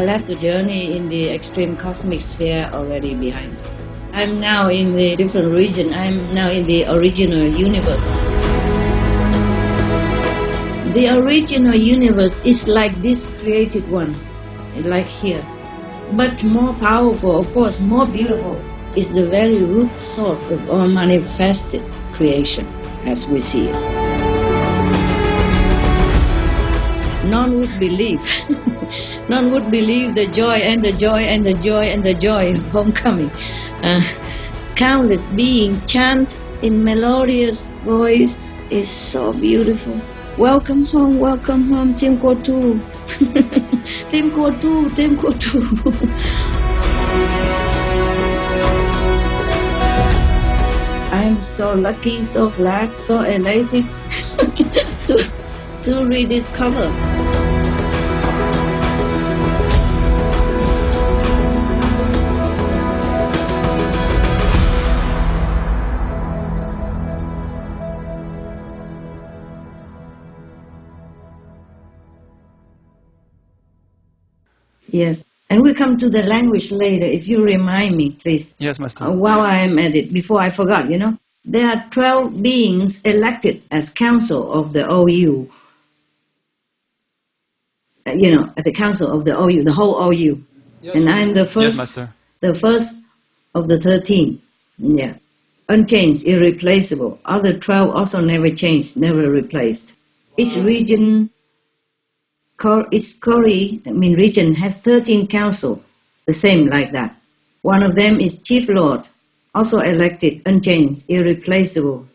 left the journey in the extreme cosmic sphere already behind. I'm now in the different region. I'm now in the original universe. The original universe is like this created one, like here. But more powerful, of course, more beautiful, is the very root source of all manifested creation as we see it. None would believe. None would believe the joy and the joy and the joy and the joy of homecoming. Countless beings chant in melodious voice is so beautiful. Welcome home, Tim Ko Tu. Tim Ko Tu, Tim Ko Tu. I'm so lucky, so glad, so elated to rediscover. Yes, and we'll come to the language later, if you remind me, please. Yes, Master. While I am at it, before I forgot, there are 12 beings elected as council of the OU. At the council of the OU, the whole OU. Yes. And I'm the first, yes, Master. The first of the 13. Yeah. Unchanged, irreplaceable. Other 12 also never changed, never replaced. Each region, region has 13 council, the same like that. One of them is Chief Lord, also elected, unchanged, irreplaceable.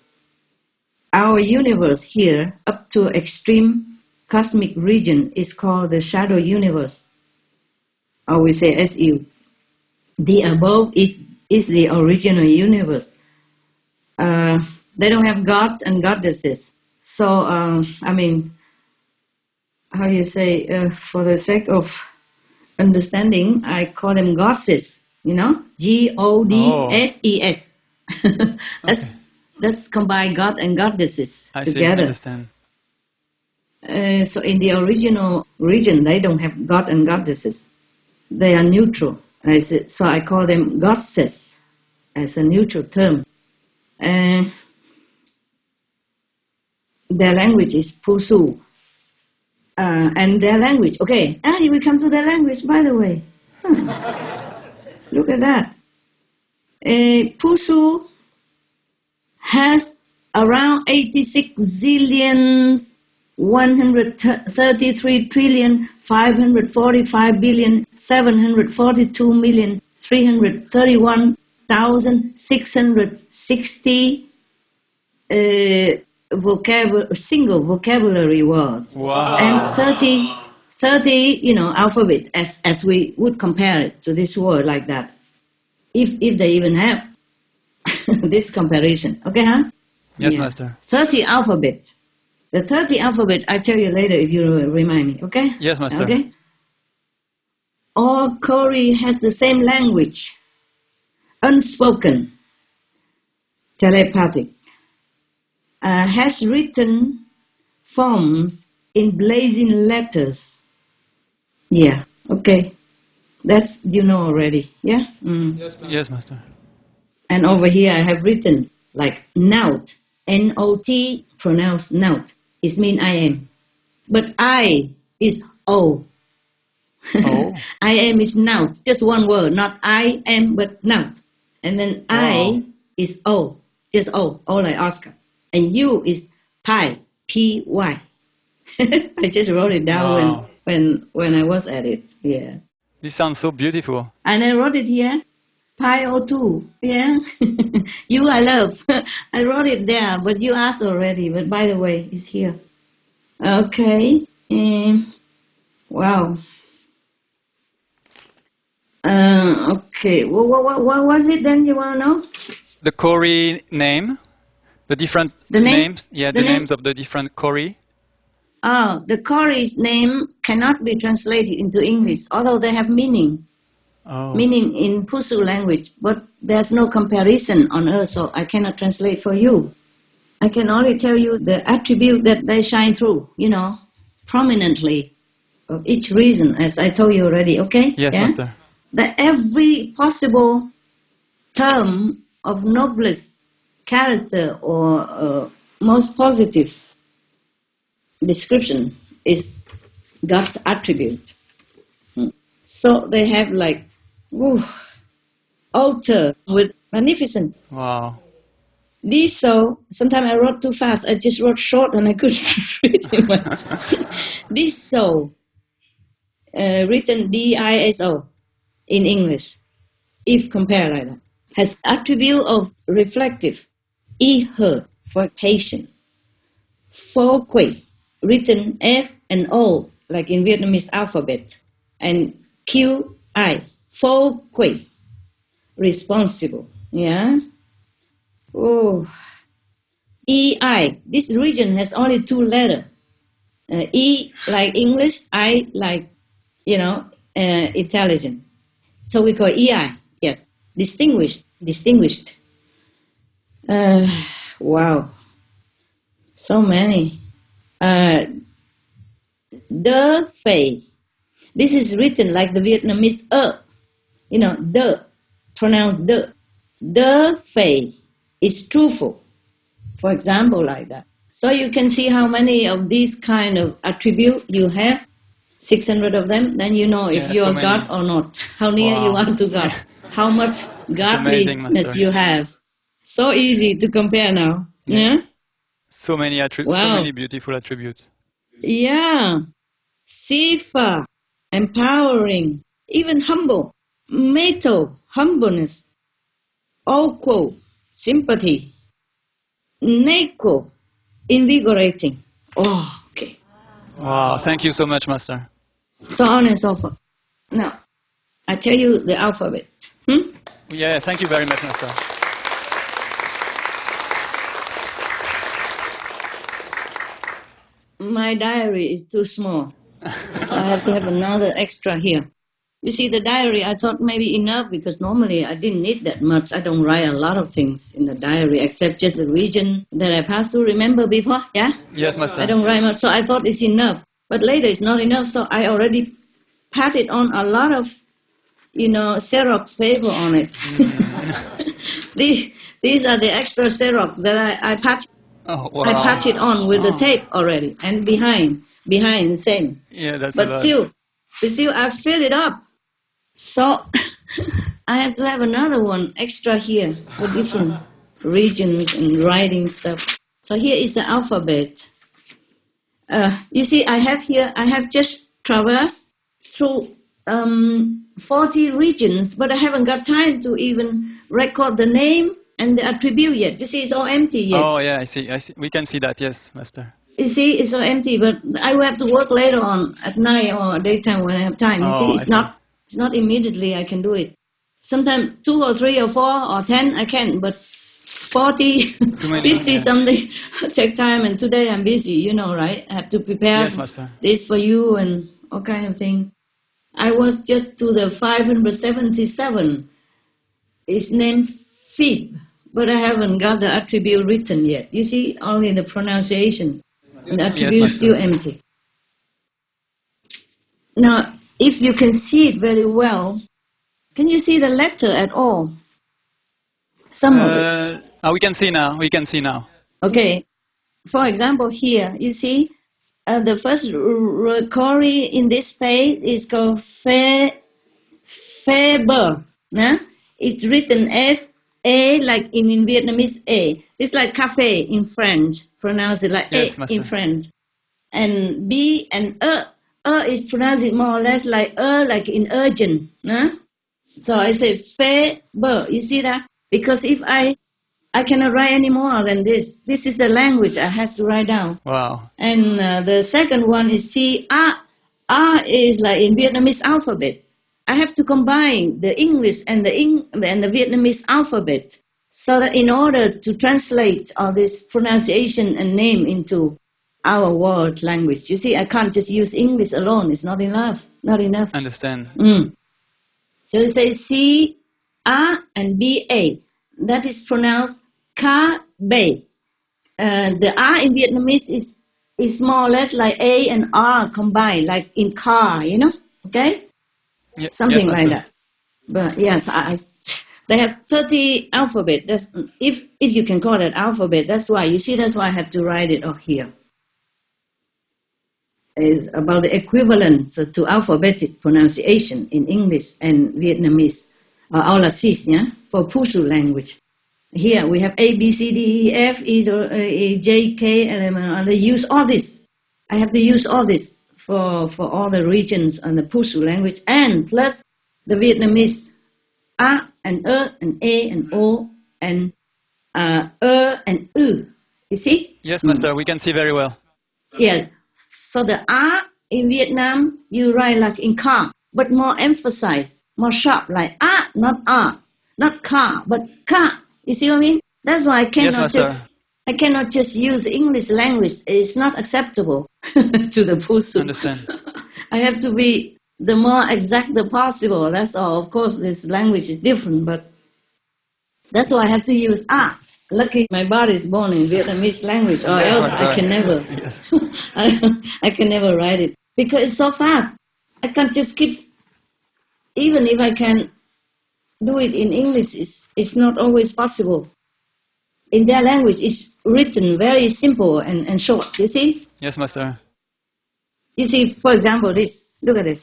Our universe here, up to extreme cosmic region, is called the shadow universe, or we say SU. The above is the original universe. They don't have gods and goddesses. So, how you say, for the sake of understanding, I call them goddesses, G-O-D-S-E-S. That's combine God and goddesses together. I understand. So in the original region, they don't have God and goddesses. They are neutral. So I call them goddesses as a neutral term. Their language is Pusu. And their language, okay, we come to their language, by the way. Look at that. Pusu has around 86 zillion, 133 trillion, 545 billion, 742,331,660 single vocabulary words. Wow. And 30 alphabet, as we would compare it to this word like that, if they even have this comparison. Okay, huh? Yes, yeah. Master. 30 alphabet. The 30 alphabet, I'll tell you later if you remind me, okay? Yes, Master. Okay? All Kori has the same language, unspoken, telepathic. Has written forms in blazing letters. Yeah, okay. That's, already, yeah? Yes, Master. And over here I have written like Naut, N-O-T, pronounced Naut. It means I am. But I is O. Oh. I am is Naut, just one word, not I am, but Naut. And then I is O, just O like Oscar. And you is Pi, P-Y. I just wrote it down when I was at it, yeah. This sounds so beautiful. And I wrote it here, Pi O2, yeah. You I love. I wrote it there, but you asked already, but by the way, it's here. Okay, wow. Okay, what was it then you want to know? The Kori name? The different names? Yeah, the names of the different Kori. Oh, the Kori's name cannot be translated into English, although they have meaning. Meaning in Pusu language, but there's no comparison on earth, so I cannot translate for you. I can only tell you the attribute that they shine through, prominently. of each region, as I told you already, okay? Yes, yeah? Master. That every possible term of noblest character or most positive description is God's attribute. So they have like altar with magnificent. Wow. These so sometimes I wrote too fast. I just wrote short and I couldn't read it much. This so written DISO in English, if compared like that, has attribute of reflective, her for patient, for quay, written F and O like in Vietnamese alphabet, and QI, for quay, responsible. Yeah. Oh. EI. This region has only two letters. E like English, I like, intelligent. So we call EI. Yes, distinguished. Distinguished. Wow. So many. The Fei. This is written like the Vietnamese the, pronounced the. The Fei is truthful. For example, like that. So you can see how many of these kind of attributes you have, 600 of them, then you know if you are so God or not, how near you are to God, how much godliness you have. So easy to compare now. Yeah? So many attributes, so many beautiful attributes. Yeah. Sifa, empowering, even humble, metal, humbleness, Oko, sympathy, Neko, invigorating. Oh, okay. Wow, thank you so much, Master. So on and so forth. Now, I tell you the alphabet. Yeah, thank you very much, Master. My diary is too small, so I have to have another extra here. You see, the diary, I thought maybe enough because normally I didn't need that much. I don't write a lot of things in the diary except just the region that I passed through. Remember before? Yeah? Yes, Master. I don't write much, so I thought it's enough. But later it's not enough, so I already patted on a lot of, Xerox paper on it. These are the extra Xerox that I patched. Oh, wow. I patch it on with the tape already, and behind the same. Yeah, that's but a lot. still, I fill it up. So I have to have another one extra here for different regions and writing stuff. So here is the alphabet. You see, I have just traversed through 40 regions, but I haven't got time to even record the name and the attribute yet. You see, it's all empty yet. Oh, yeah, I see. We can see that, yes, Master. You see, it's all empty, but I will have to work later on at night or daytime when I have time. You see, it's not immediately I can do it. Sometimes 2 or 3 or 4 or 10 I can, but 40, 50 something take time. And today I'm busy, right? I have to prepare this for you and all kind of things. I was just to the 577. It's named Fib, but I haven't got the attribute written yet. You see, only the pronunciation. The attribute is still empty. Now, if you can see it very well, can you see the letter at all? Some of it. We can see now. We can see now. Okay. For example, here, you see, the first recording in this page is called Faber. It's written F-A, like in Vietnamese A. It's like cafe in French, pronounced it like A in French. And B and is pronounced more or less like like in urgent. So I say Faber. You see that? Because if I cannot write any more than this. This is the language I have to write down. Wow. And the second one is C. R is like in Vietnamese alphabet. I have to combine the English and the Vietnamese alphabet so that in order to translate all this pronunciation and name into our world language. You see, I can't just use English alone. It's not enough. Not enough. Understand. So you say C, R, and B, A. That is pronounced Ka, Bay. The R in Vietnamese is is more or less like A and R combined, like in car, you know? Okay? Yeah, Something yes, like master. that. But yes, they have 30 alphabet. That's, if you can call it alphabet, that's why. You see, that's why I have to write it up here. Is about the equivalent to alphabetic pronunciation in English and Vietnamese, Aulasis, yeah, for Pusu language. Here we have A, B, C, D, E, F, E, J, K, and they use all this. I have to use all this for all the regions on the Pusu language, and plus the Vietnamese A and A and O and and U. You see? Yes, master, we can see very well. Yes. So the A in Vietnam, you write like in car, but more emphasized, more sharp, like A, not A, not car, but car. You see what I mean? That's why I cannot just use English language. It's not acceptable to the Pusu. Understand. I have to be the more exact possible. That's all. Of course, this language is different, but that's why I have to use A. Lucky my body is born in Vietnamese language, or else I can never. I can never write it because it's so fast. I can't just keep. Even if I can do it in English, it's not always possible. In their language, it's written very simple and short. You see? Yes, master. You see, for example, this. Look at this.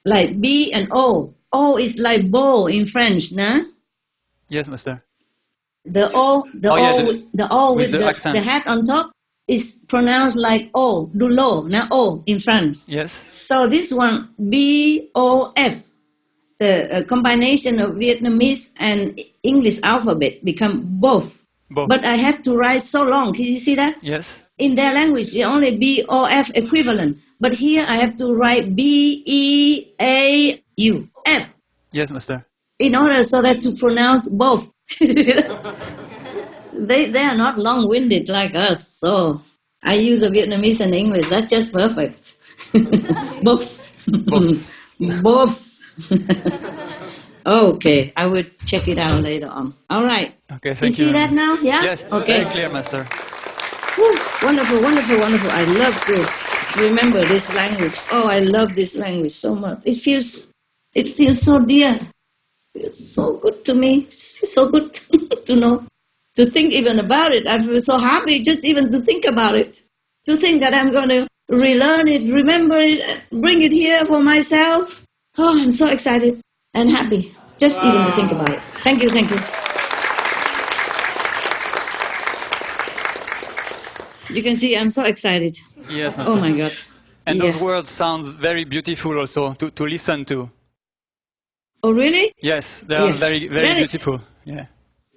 Like B and O. O is like bow in French, nah? Yes, master. The O with the hat on top is pronounced like O, du lo, not O in France. Yes. So this one, B-O-F, the combination of Vietnamese and English alphabet become both. But I have to write so long. Can you see that? Yes. In their language, it's only B-O-F equivalent. But here I have to write B-E-A-U-F. Yes, master. In order so that to pronounce both. They are not long-winded like us, so I use the Vietnamese and English. That's just perfect. Both. Both. Okay, I will check it out later on. All right. Okay, thank you. You see that now? Yeah? Yes, okay. Very clear, master. Whew, wonderful, wonderful, wonderful. I love to remember this language. Oh, I love this language so much. It feels so dear. It's so good to me. It's so good to know, to think even about it. I feel so happy just even to think about it. To think that I'm going to relearn it, remember it, bring it here for myself. Oh, I'm so excited and happy just even to think about it. Thank you, thank you. You can see I'm so excited. Yes, master. Oh my God. And those words sound very beautiful also to listen to. Oh, really? Yes, they are very, very beautiful. Yeah.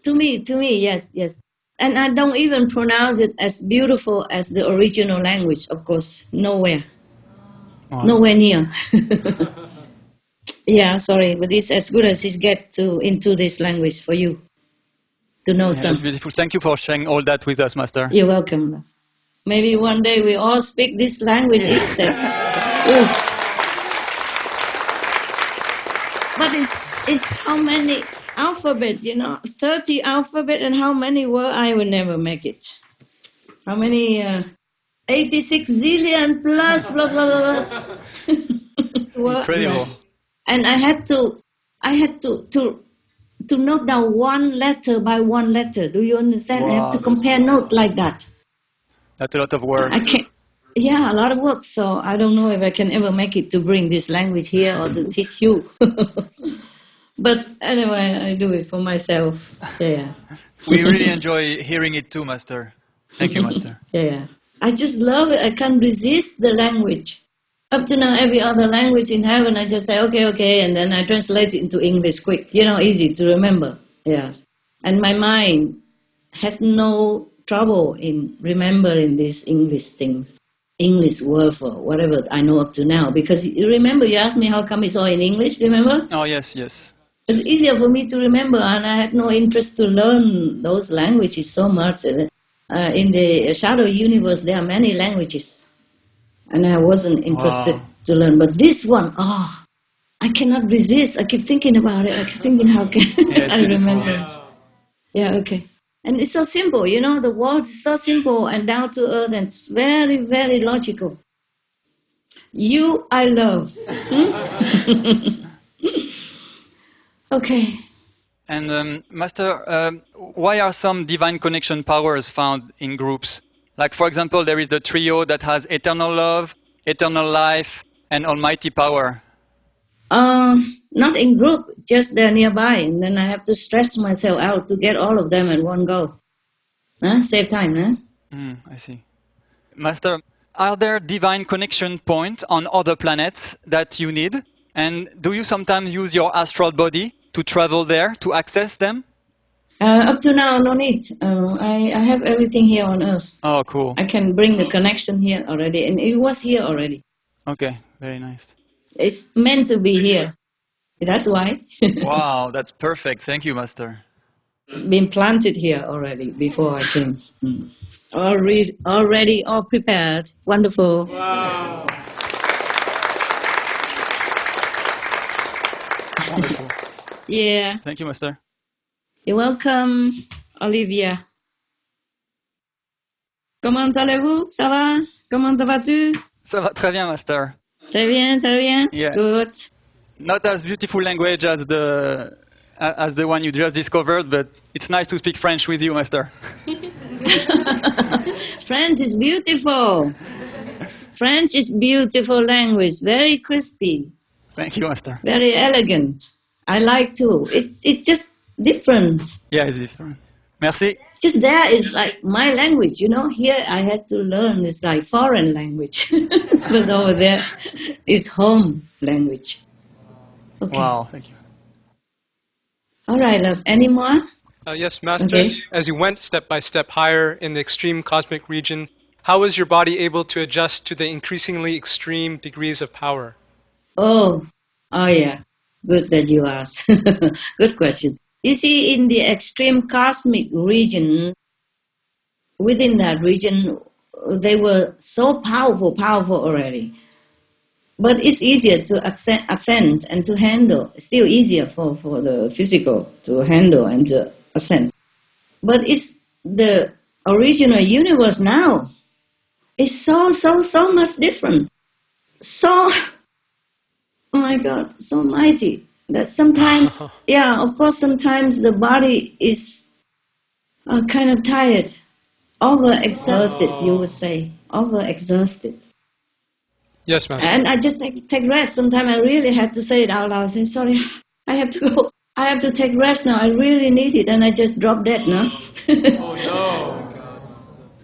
To me, yes. And I don't even pronounce it as beautiful as the original language, of course. Nowhere. Wow. Nowhere near. Yeah, sorry, but it's as good as it gets into this language for you to know some. It's beautiful. Thank you for sharing all that with us, master. You're welcome. Maybe one day we all speak this language instead. But it's how many alphabets, 30 alphabet, and how many words? I will never make it. How many? 86 zillion plus blah blah blah. Incredible. And I had to note down one letter by one letter. Do you understand? Wow. I have to compare notes like that. That's a lot of work. I can't. Yeah, a lot of work. So I don't know if I can ever make it to bring this language here or to teach you. But anyway, I do it for myself. Yeah. We really enjoy hearing it too, master. Thank you, master. Yeah. I just love it. I can't resist the language. Up to now, every other language in heaven, I just say, okay, and then I translate it into English quick. Easy to remember. Yes. And my mind has no trouble in remembering these English things. English word for whatever I know up to now. Because you remember, you asked me how come it's all in English, remember? Oh, yes. It's easier for me to remember, and I had no interest to learn those languages so much. In the shadow universe, there are many languages, and I wasn't interested to learn. But this one, I cannot resist. I keep thinking about it. I keep thinking, how can I remember? Yeah, okay. And it's so simple, you know, the world is so simple and down to earth and it's very, very logical. You, I love. Okay. And Master, why are some divine connection powers found in groups? Like, for example, there is the trio that has eternal love, eternal life, and almighty power. Not in group, just they're nearby, and then I have to stress myself out to get all of them in one go. Save time, I see. Master, are there divine connection points on other planets that you need? And do you sometimes use your astral body to travel there, to access them? Up to now, no need. I have everything here on Earth. Oh, cool. I can bring the connection here already, and it was here already. Okay, very nice. It's meant to be here. That's why. Wow, that's perfect. Thank you, Master. It's been planted here already before I came. Already all prepared. Wonderful. Wow. Wonderful. Yeah. Thank you, Master. You're welcome, Olivia. Comment allez-vous? Ça va? Comment vas-tu? Ça va très bien, Master. Très bien, très bien. Yeah. Good. Not as beautiful language as the one you just discovered, but it's nice to speak French with you, Master. French is beautiful. French is beautiful language, very crispy. Thank you, Master. Very elegant. I like too. It's just different. Yeah, it's different. Merci. Just there is like my language, you know. Here I had to learn it's like foreign language, but over there it's home language. Okay. Wow, thank you. All right, love. Any more? Yes, Master. Okay. As you went step by step higher in the extreme cosmic region, how was your body able to adjust to the increasingly extreme degrees of power? Oh yeah. Good that you asked. Good question. You see, in the extreme cosmic region, within that region, they were so powerful already. But it's easier to ascend and to handle. It's still easier for the physical to handle and to ascend. But it's the original universe now. It's so much different. So, oh my God, so mighty. That sometimes, yeah, of course, sometimes the body is kind of tired, overexerted, you would say, overexhausted. Yes, Master. And I just take rest. Sometimes I really have to say it out loud. I say, sorry, I have to go. I have to take rest now. I really need it. And I just drop dead now. Oh,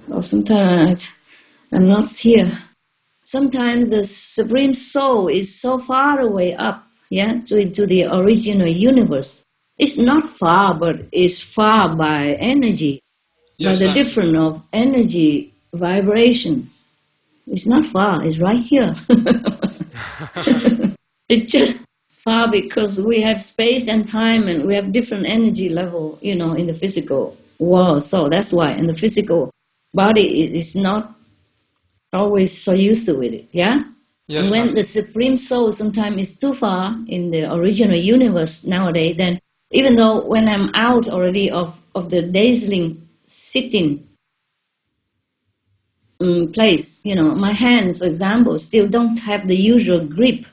no. Or sometimes I'm not here. Sometimes the Supreme Soul is so far away up, to the original universe. It's not far, but it's far by energy. Yes, by the Master. difference of energy vibration. It's not far, it's right here. It's just far because we have space and time and we have different energy level, in the physical world. So that's why in the physical body is not always so used to it, yeah? Yes, and when Master. the Supreme Soul sometimes is too far in the original universe nowadays, then even though when I'm out already of the dazzling sitting place, my hands, for example, still don't have the usual grip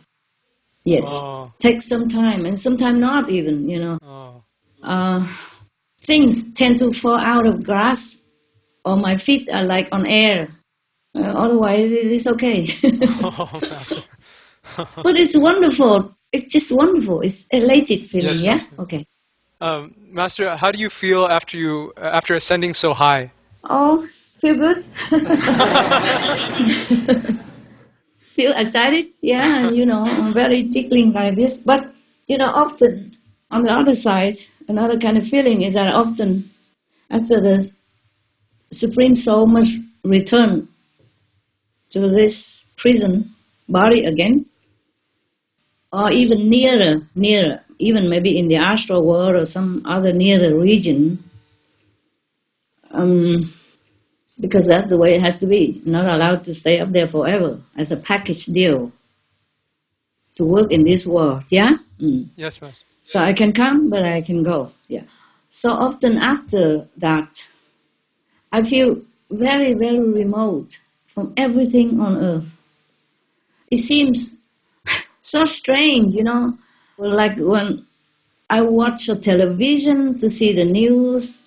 yet. Oh. Takes some time, and sometimes not even, Oh. Things tend to fall out of grasp, or my feet are like on air. Otherwise, it's okay. Oh, Master. But it's wonderful. It's just wonderful. It's elated feeling, Yes, yeah? Master. Okay. Master, how do you feel after ascending so high? Oh, feel good. Feel excited, yeah, and I'm very tickling like this. But, often on the other side, another kind of feeling is that often after the Supreme Soul must return to this prison body again, or even nearer, even maybe in the astral world or some other nearer region, because that's the way it has to be. Not allowed to stay up there forever as a package deal to work in this world, yeah? Yes, Master. So I can come, but I can go, yeah. So often after that, I feel very, very remote from everything on earth. It seems so strange, like when I watch the television to see the news.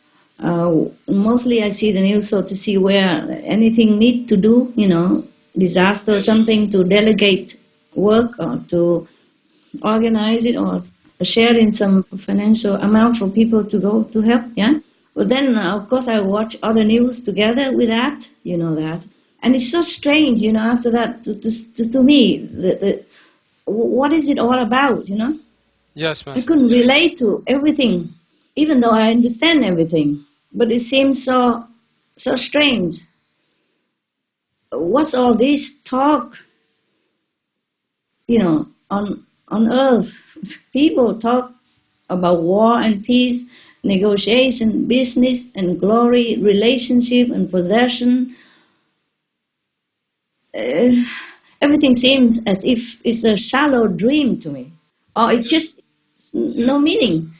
Mostly I see the news so to see where anything need to do, disaster or something, to delegate work or to organize it or share in some financial amount for people to go to help, yeah? But then, of course, I watch other news together with that, that. And it's so strange, after that, to me, what is it all about, Yes, I Master. couldn't relate to everything, even though I understand everything. But it seems so strange. What's all this talk, on earth? People talk about war and peace, negotiation, business and glory, relationship and possession. Everything seems as if it's a shallow dream to me. Or it just no meaning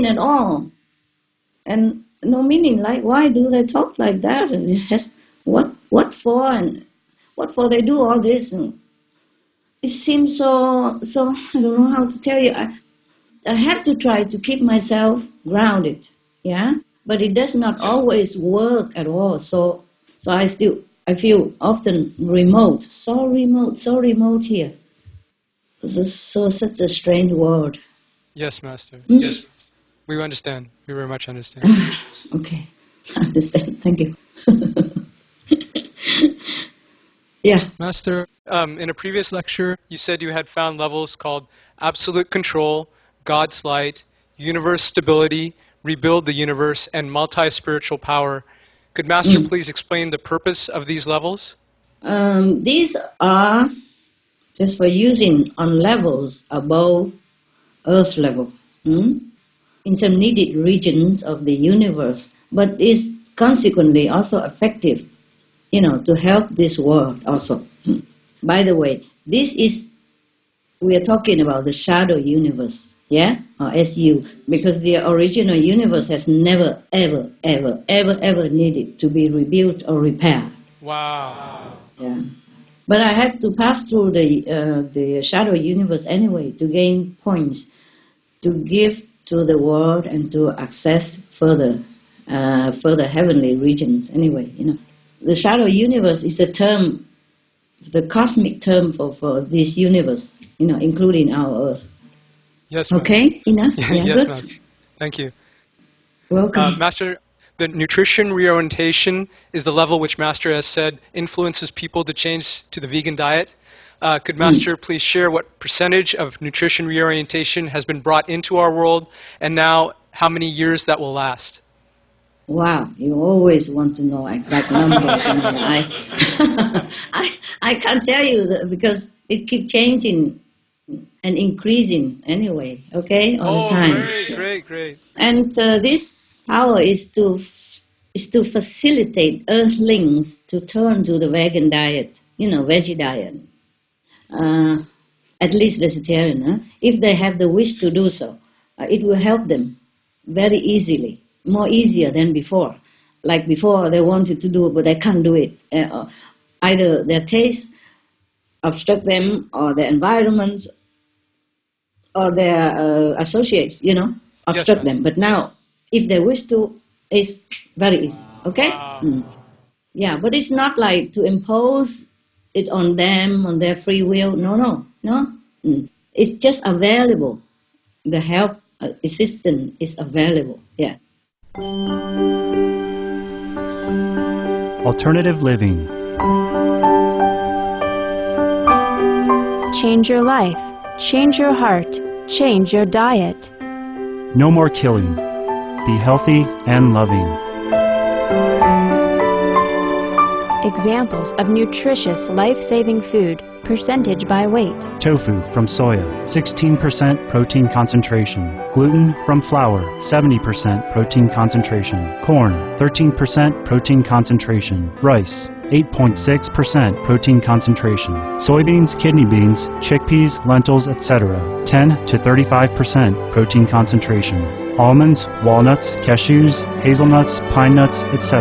at all. And no meaning, like, why do they talk like that? And what for? And what for they do all this? And it seems so, I don't know how to tell you. I have to try to keep myself grounded, yeah? But it does not always work at all. So I feel often remote, so remote here. Such a strange world. Yes, Master. Hmm? Yes. We understand. We very much understand. Okay, I understand. Thank you. Yeah. Master, in a previous lecture, you said you had found levels called absolute control, God's light, universe stability, rebuild the universe, and multi-spiritual power. Could Master please explain the purpose of these levels? These are just for using on levels above Earth level, in some needed regions of the universe, but is consequently also effective, to help this world also. By the way, we are talking about the shadow universe, yeah, or SU, because the original universe has never, ever needed to be rebuilt or repaired. Wow. Yeah. But I had to pass through the shadow universe anyway to gain points, to give to the world and to access further heavenly regions anyway, The shadow universe is the term, the cosmic term for this universe, including our Earth. Yes, Master. Okay, enough? Yes, good? Master. Thank you. Welcome. Master, the nutrition reorientation is the level which Master has said influences people to change to the vegan diet. Could Master please share what percentage of nutrition reorientation has been brought into our world, and now how many years that will last? Wow, you always want to know exact numbers. I can't tell you because it keeps changing and increasing anyway, okay, all the time. Great. And this power is to facilitate Earthlings to turn to the vegan diet, veggie diet. At least vegetarian, if they have the wish to do so. It will help them very easily, more easier than before. Like before, they wanted to do it, but they can't do it. Either their taste obstruct them, or their environment, or their associates, obstruct them. But now, if they wish to, it's very easy, okay? Wow. Yeah, but it's not like to impose it on them, on their free will. No. It's just available. The help, assistance is available. Yeah. Alternative living. Change your life. Change your heart. Change your diet. No more killing. Be healthy and loving. Examples of nutritious, life-saving food, percentage by weight. Tofu from soya, 16% protein concentration. Gluten from flour, 70% protein concentration. Corn, 13% protein concentration. Rice, 8.6% protein concentration. Soybeans, kidney beans, chickpeas, lentils, etc., 10 to 35% protein concentration. almonds, walnuts, cashews, hazelnuts, pine nuts, etc.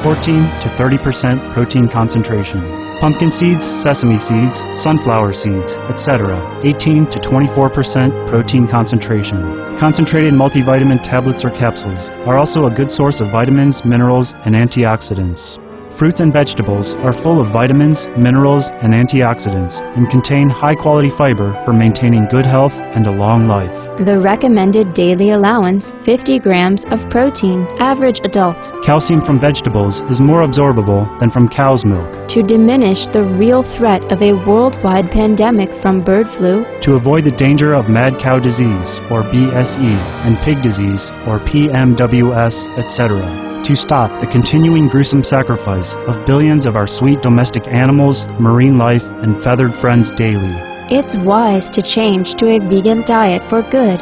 14 to 30% protein concentration. Pumpkin seeds, sesame seeds, sunflower seeds, etc. 18 to 24% protein concentration. Concentrated multivitamin tablets or capsules are also a good source of vitamins, minerals, and antioxidants. Fruits and vegetables are full of vitamins, minerals, and antioxidants and contain high-quality fiber for maintaining good health and a long life. The recommended daily allowance, 50 grams of protein, average adult. Calcium from vegetables is more absorbable than from cow's milk. To diminish the real threat of a worldwide pandemic from bird flu, To avoid the danger of mad cow disease, or BSE, and pig disease, or PMWS, etc. To stop the continuing gruesome sacrifice of billions of our sweet domestic animals, marine life, and feathered friends daily. it's wise to change to a vegan diet for good.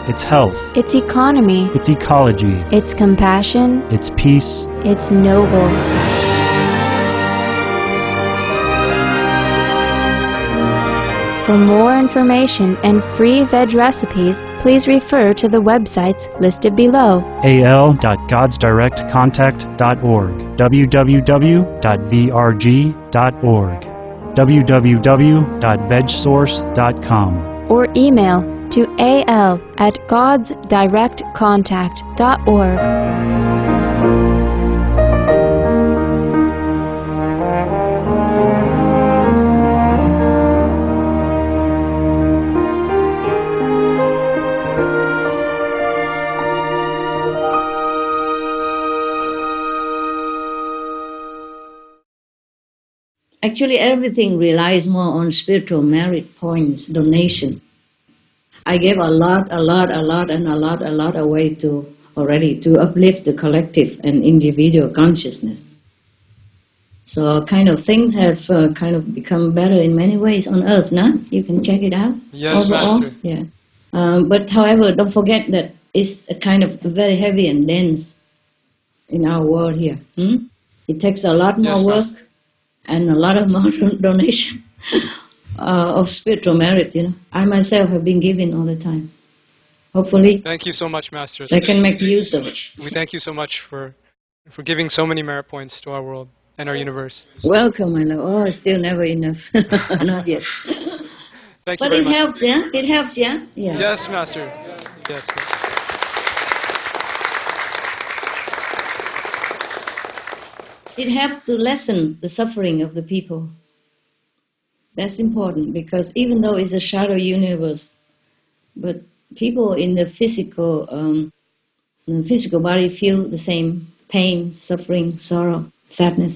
Its health, Its economy, its ecology, its compassion, its peace. it's noble. For more information and free veg recipes, please refer to the websites listed below. al.godsdirectcontact.org, www.vrg.org, www.vegsource.com. Or email to al@godsdirectcontact.org. Actually, everything relies more on spiritual merit points, donation. I gave a lot away to already to uplift the collective and individual consciousness. So kind of things have kind of become better in many ways on earth, no? You can check it out. Yes, overall. Master. Yeah. But however, don't forget that it's a kind of very heavy and dense in our world here. It takes a lot more Yes, work Master. and a lot of more donation of spiritual merit, you know. I myself have been giving all the time. Hopefully, Thank you so much, Master. they can make use of it. We thank you so much for giving so many merit points to our world and our universe. Welcome, my love. Oh, it's still never enough. Not yet. Thank you But very it much. helps, yeah? It helps, yeah? Yeah. Yes, Master. Yes. It helps to lessen the suffering of the people. That's important because even though it's a shadow universe, but people in the physical body feel the same pain, suffering, sorrow, sadness.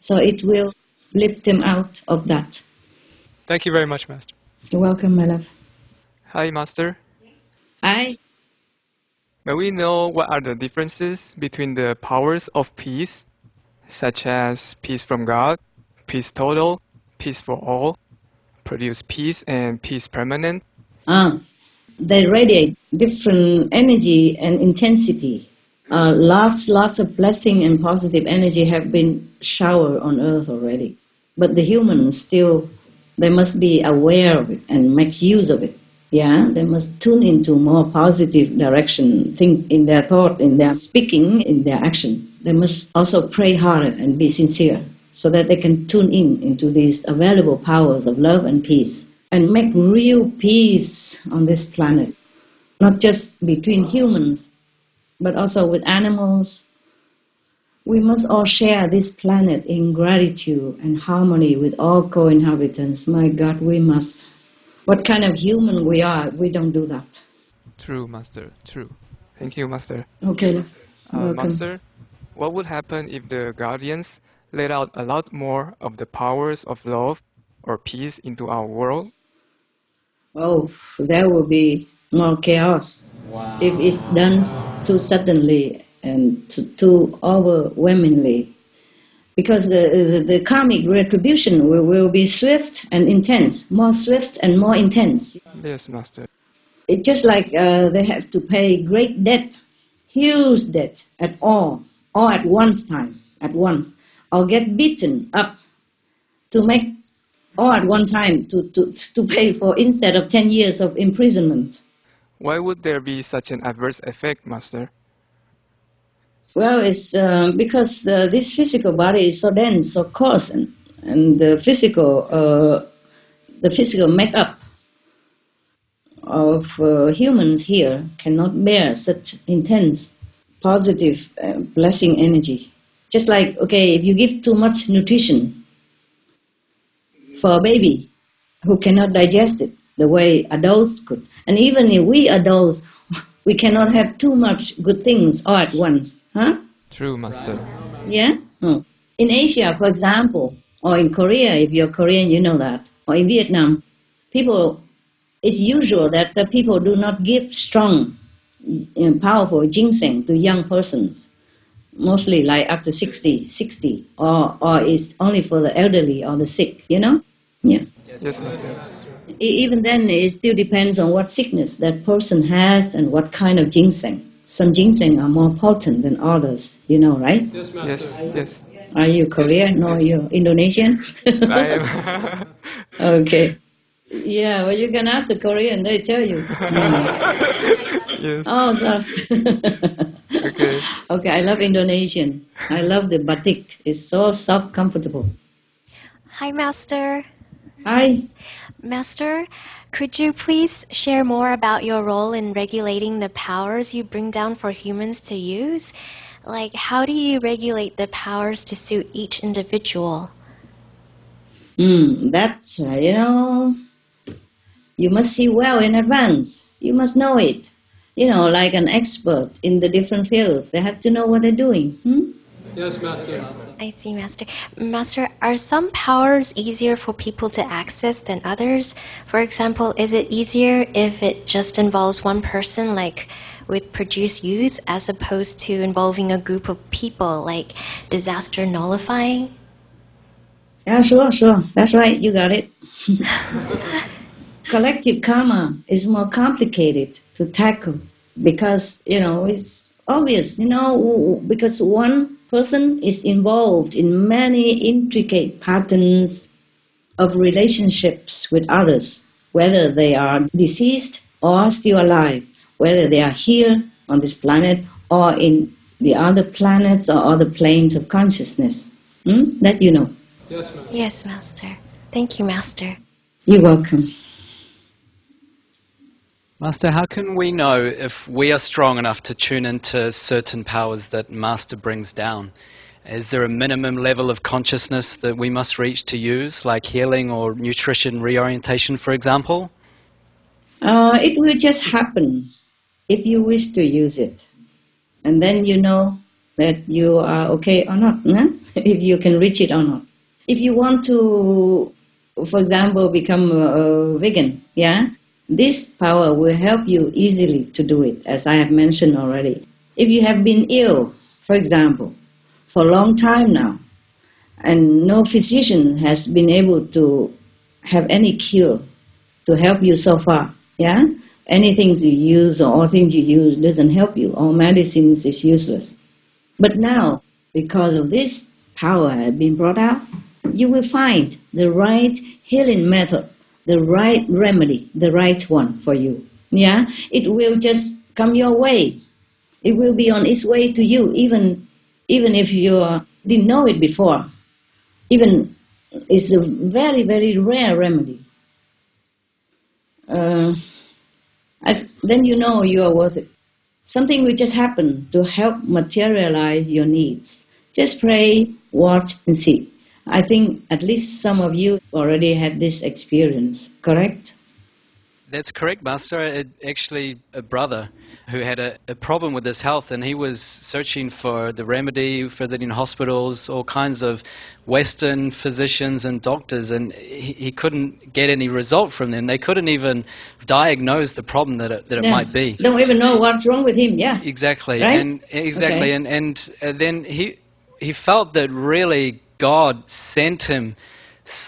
So it will lift them out of that. Thank you very much, Master. You're welcome, my love. Hi, Master. Hi. May we know what are the differences between the powers of peace, such as peace from God, peace total, peace for all, produce peace, and peace permanent? They radiate different energy and intensity. Lots of blessing and positive energy have been showered on earth already. But the humans still, they must be aware of it and make use of it. Yeah, they must tune into more positive direction, think in their thought, in their speaking, in their action. They must also pray hard and be sincere so that they can tune in into these available powers of love and peace and make real peace on this planet, not just between humans, but also with animals. We must all share this planet in gratitude and harmony with all co-inhabitants. My God, we must. What kind of human we are if we don't do that? True, Master. True. Thank you, Master. Okay, welcome. Master, what would happen if the guardians let out a lot more of the powers of love or peace into our world? Oh, there will be more chaos if it's done too suddenly and too overwhelmingly. Because the karmic retribution will be swift and intense, more swift and more intense. Yes, Master. It's just like they have to pay great debt, huge debt at all at once, or get beaten up to make all at one time to pay for instead of 10 years of imprisonment. Why would there be such an adverse effect, Master? Well, it's because this physical body is so dense, so coarse, and the physical makeup of humans here cannot bear such intense, positive, blessing energy. Just like, okay, if you give too much nutrition for a baby who cannot digest it the way adults could, and even if we adults, we cannot have too much good things all at once, huh? True, Master. Yeah? In Asia, for example, or in Korea, if you're Korean, you know that, or in Vietnam, it's usual that the people do not give strong, powerful ginseng to young persons, mostly like after 60, or it's only for the elderly or the sick, you know? Yeah. Yes, Master. Even then, it still depends on what sickness that person has and what kind of ginseng. Some ginseng are more potent than others, you know, right? Yes, Master. Yes. Are you Korean or are you Indonesian? I am. Okay. Yeah, well, you can ask the Korean, they tell you. Yes. Oh, so Okay. okay, I love Indonesian. I love the batik. It's so soft, comfortable. Hi, Master. Hi. Master, could you please share more about your role in regulating the powers you bring down for humans to use? Like, how do you regulate the powers to suit each individual? That's, you must see well in advance. You must know it. Like an expert in the different fields. They have to know what they're doing. Yes, Master. I see, Master. Master, are some powers easier for people to access than others? For example, is it easier if it just involves one person, like with produce youth, as opposed to involving a group of people, like disaster nullifying? Yeah, sure. That's right. You got it. Collective karma is more complicated to tackle because, it's obvious, because one person is involved in many intricate patterns of relationships with others, whether they are deceased or still alive, whether they are here on this planet or in the other planets or other planes of consciousness. That you know. Yes, Master. Yes, Master. Thank you, Master. You're welcome. Master, how can we know if we are strong enough to tune into certain powers that Master brings down? Is there a minimum level of consciousness that we must reach to use, like healing or nutrition reorientation, for example? It will just happen if you wish to use it. And then you know that you are okay or not, if you can reach it or not. If you want to, for example, become a vegan, this power will help you easily to do it, as I have mentioned already. If you have been ill, for example, for a long time now, and no physician has been able to have any cure to help you so far, anything you use or all things you use doesn't help you, all medicines is useless. But now, because of this power has been brought out, you will find the right healing method, the right remedy, the right one for you. It will just come your way. It will be on its way to you, even if you didn't know it before. Even it's a very, very rare remedy. Then you know you are worth it. Something will just happen to help materialize your needs. Just pray, watch, and see. I think at least some of you already had this experience, correct? That's correct, Master. Actually, a brother who had a problem with his health, and he was searching for the remedy, visiting hospitals, all kinds of Western physicians and doctors, and he couldn't get any result from them. They couldn't even diagnose the problem that it might be. Don't even know what's wrong with him, Exactly. Right? Exactly. Okay. And then he felt that really God sent him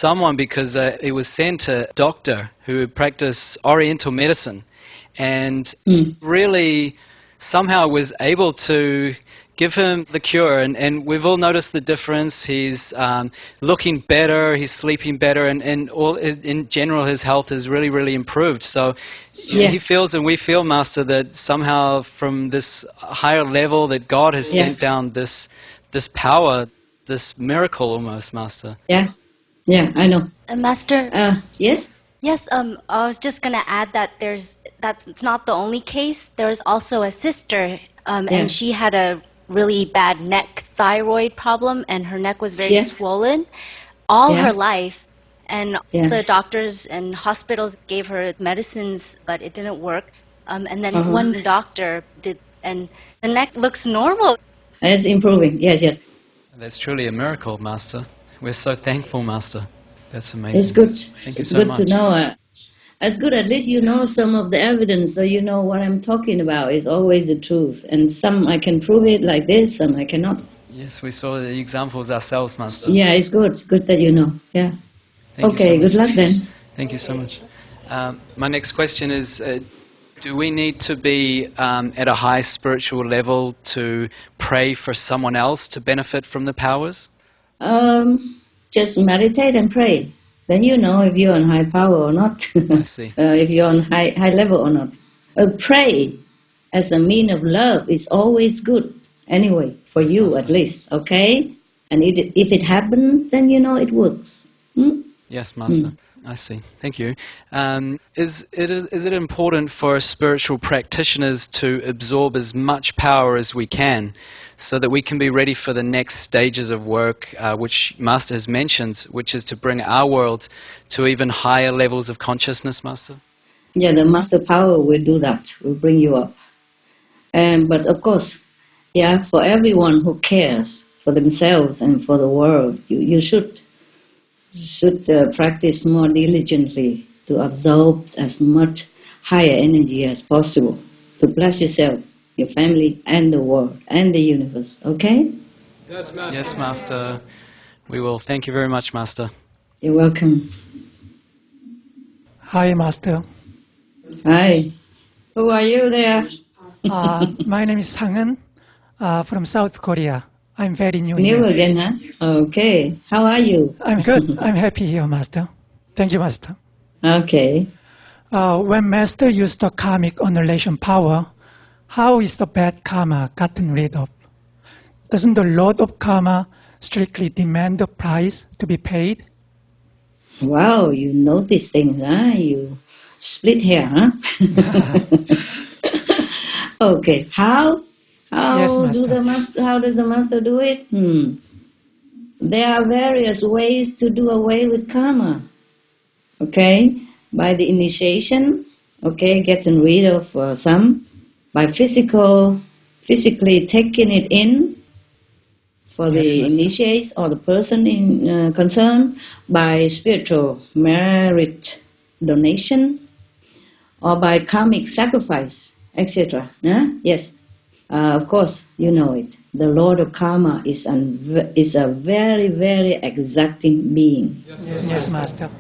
someone, because he was sent a doctor who practiced Oriental medicine, and really somehow was able to give him the cure. And we've all noticed the difference. He's looking better, he's sleeping better, and all in general his health has really, really improved. So he feels, and we feel, Master, that somehow from this higher level that God has sent down this power, this miracle almost, Master. Yeah, I know. Master? Yes? Yes, I was just going to add that that's not the only case. There's also a sister, and she had a really bad neck thyroid problem, and her neck was very swollen all her life. And the doctors and hospitals gave her medicines, but it didn't work. And then one doctor did, and the neck looks normal. It's improving, yes. That's truly a miracle, Master. We're so thankful, Master. That's amazing. It's good. Thank you it's so good much. to know. It's good, at least you know some of the evidence, so you know what I'm talking about is always the truth. And some I can prove it like this, some I cannot. Yes, we saw the examples ourselves, Master. Yeah, it's good. It's good that you know. Yeah. Thank okay, you so good luck then. Thank you so much. My next question is, do we need to be at a high spiritual level to pray for someone else to benefit from the powers? Just meditate and pray. Then you know if you're on high power or not. I see. If you're on high level or not. Pray as a mean of love is always good. Anyway, for you at least, okay? And if it happens, then you know it works. Yes, Master. I see. Thank you. Is it important for spiritual practitioners to absorb as much power as we can so that we can be ready for the next stages of work, which Master has mentioned, which is to bring our world to even higher levels of consciousness, Master? Yeah, the Master Power will do that, will bring you up. But of course, for everyone who cares for themselves and for the world, you should practice more diligently to absorb as much higher energy as possible to bless yourself, your family, and the world, and the universe. Okay? Yes, Master. Yes, Master. We will. Thank you very much, Master. You're welcome. Hi, Master. Hi. Who are you there? My name is Sang-eun from South Korea. I'm very new New here. again, huh? Okay. How are you? I'm good. I'm happy here, Master. Thank you, Master. Okay. When Master used the karmic annihilation power, how is the bad karma gotten rid of? Doesn't the Lord of Karma strictly demand the price to be paid? Wow, you notice things, huh? You split hair, huh? Okay. How Yes, Master. How does the Master do it? There are various ways to do away with karma. Okay? By the initiation, okay, getting rid of some. By physically taking it in for the initiates or the person in concern. By spiritual merit donation. Or by karmic sacrifice, etc. Yes. Of course, you know it. The Lord of Karma is a very, very exacting being. Yes, Master.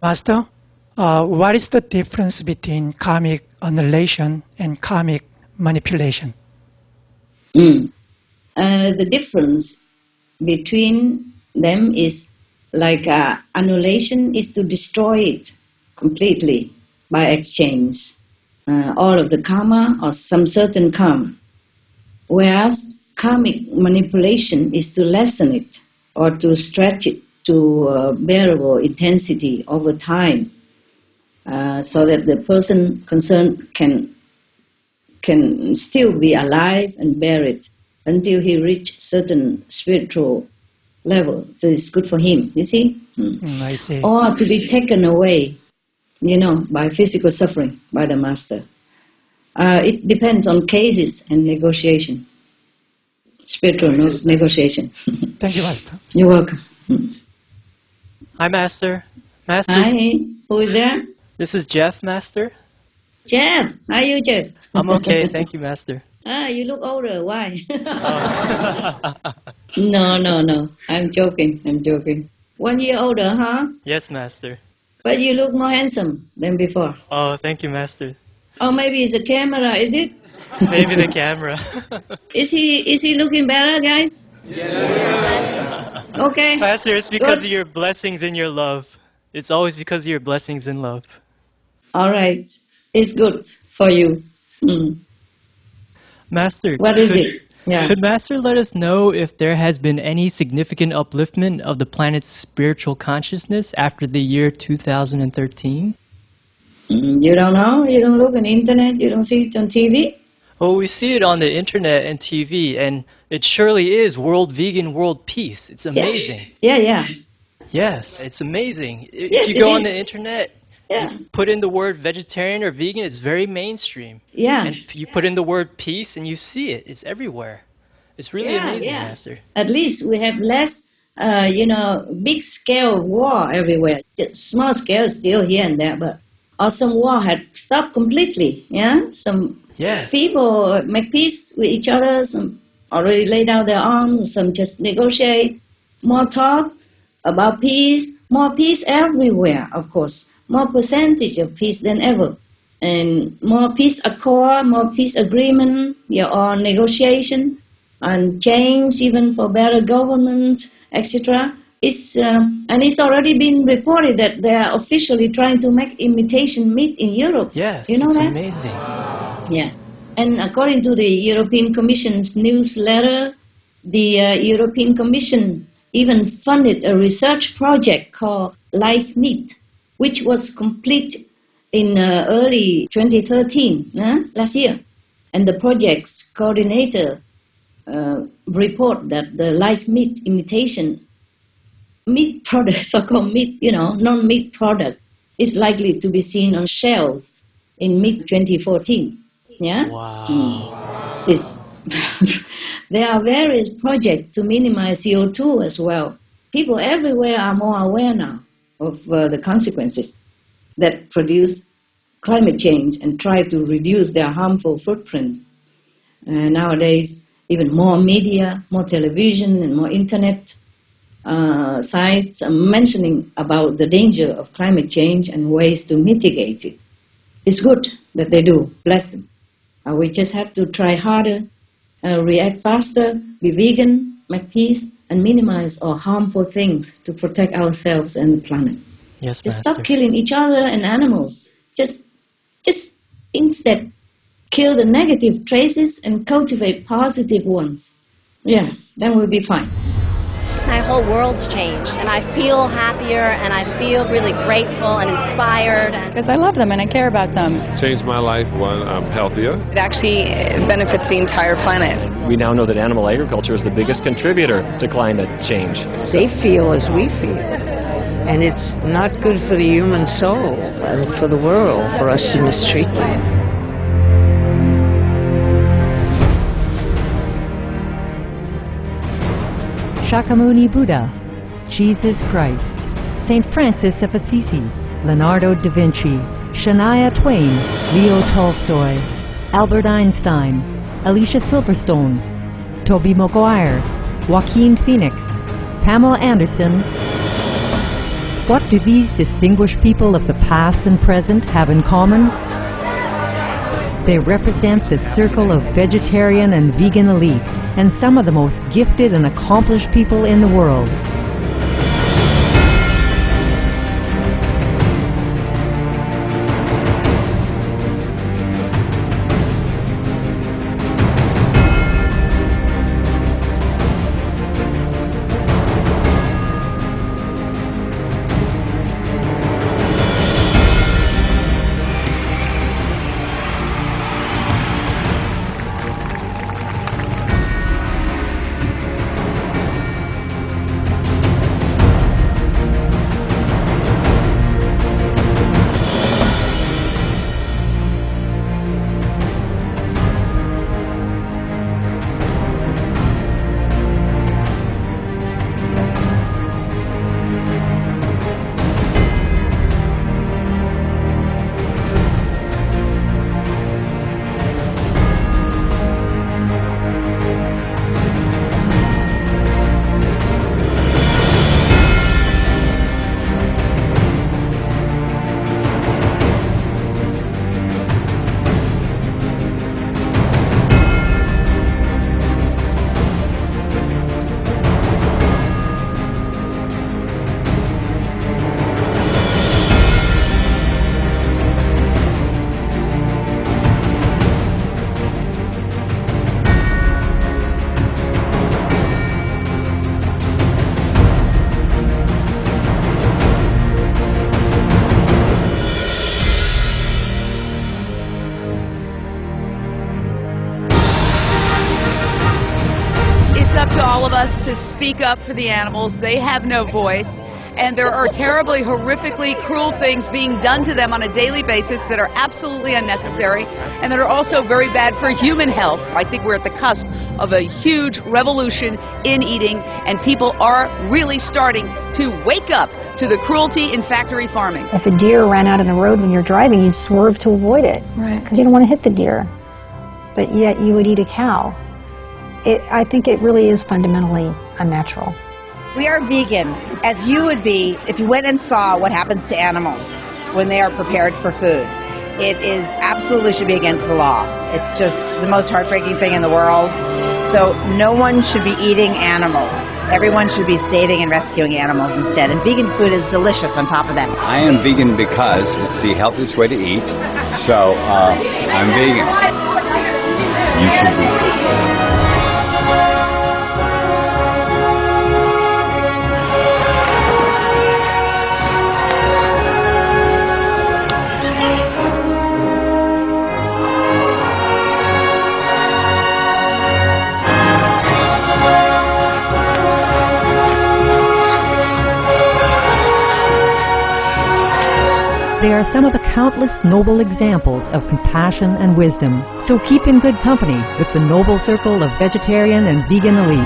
Master, what is the difference between karmic annihilation and karmic manipulation? The difference between them is like annihilation is to destroy it completely by exchange. All of the karma or some certain karma. Whereas karmic manipulation is to lessen it or to stretch it to bearable intensity over time so that the person concerned can still be alive and bear it until he reaches certain spiritual level. So it's good for him, you see? I see. Or to be taken away, by physical suffering by the Master. It depends on cases and negotiation. Spiritual negotiation. Thank you, Master. You're welcome. Hi, Master. Master. Hi. Who is there? This is Jeff, Master. Jeff. How are you, Jeff? I'm okay. Thank you, Master. You look older. Why? No. I'm joking. 1 year older, huh? Yes, Master. But you look more handsome than before. Oh, thank you, Master. Or maybe it's a camera, is it? Maybe the camera. Is he looking better, guys? Yeah. Okay. Pastor, it's because Good. of your blessings and your love. It's always because of your blessings and love. All right. It's good for you. Master, What is it? Yeah. Could Master let us know if there has been any significant upliftment of the planet's spiritual consciousness after the year 2013? You don't know? You don't look on the internet? You don't see it on TV? Well, we see it on the internet and TV, and it surely is world vegan, world peace. It's amazing. Yeah. Yes, it's amazing. Yes, If you go on is. the internet, Yeah. you put in the word vegetarian or vegan, it's very mainstream. Yeah. And you put in the word peace, and you see it. It's everywhere. It's really amazing, Master. At least we have less, big scale war everywhere. Just small scale still here and there, but some war had stopped completely. Yeah, some people make peace with each other. Some already laid down their arms. Some just negotiate. More talk about peace. More peace everywhere, of course. More percentage of peace than ever. And more peace accord, more peace agreement, or negotiation, and change even for better government, etc. And it's already been reported that they are officially trying to make imitation meat in Europe. Yes, you know it's that? amazing. Yeah. And according to the European Commission's newsletter, the European Commission even funded a research project called Live Meat, which was complete in early 2013, last year. And the project's coordinator report that the live meat imitation meat product, so-called meat, non-meat product, is likely to be seen on shelves in mid-2014. Yeah? Wow. There are various projects to minimize CO2 as well. People everywhere are more aware now of the consequences that produce climate change and try to reduce their harmful footprint. Nowadays, even more media, more television, and more internet sites are mentioning about the danger of climate change and ways to mitigate it. It's good that they do. Bless them. We just have to try harder, react faster, be vegan, make peace, and minimize all harmful things to protect ourselves and the planet. Yes, Just Master. stop killing each other and animals. Just instead kill the negative traces and cultivate positive ones. Yeah, then we'll be fine. My whole world's changed, and I feel happier, and I feel really grateful and inspired. Because I love them and I care about them. Changed my life. One, I'm healthier. It actually benefits the entire planet. We now know that animal agriculture is the biggest contributor to climate change. They feel as we feel, and it's not good for the human soul and for the world for us to mistreat them. Shakyamuni Buddha, Jesus Christ, St. Francis of Assisi, Leonardo da Vinci, Shania Twain, Leo Tolstoy, Albert Einstein, Alicia Silverstone, Tobey Maguire, Joaquin Phoenix, Pamela Anderson. What do these distinguished people of the past and present have in common? They represent the circle of vegetarian and vegan elite and some of the most gifted and accomplished people in the world. to speak up for the animals. They have no voice. And there are terribly, horrifically cruel things being done to them on a daily basis that are absolutely unnecessary and that are also very bad for human health. I think we're at the cusp of a huge revolution in eating, and people are really starting to wake up to the cruelty in factory farming. If a deer ran out in the road when you're driving, you'd swerve to avoid it. Right. Because you don't want to hit the deer. But yet you would eat a cow. I think it really is fundamentally unnatural. We are vegan, as you would be if you went and saw what happens to animals when they are prepared for food. It is absolutely should be against the law. It's just the most heartbreaking thing in the world. So no one should be eating animals. Everyone should be saving and rescuing animals instead. And vegan food is delicious on top of that. I am vegan because it's the healthiest way to eat. So I'm vegan. You should be too. They are some of the countless noble examples of compassion and wisdom. So keep in good company with the noble circle of vegetarian and vegan elites.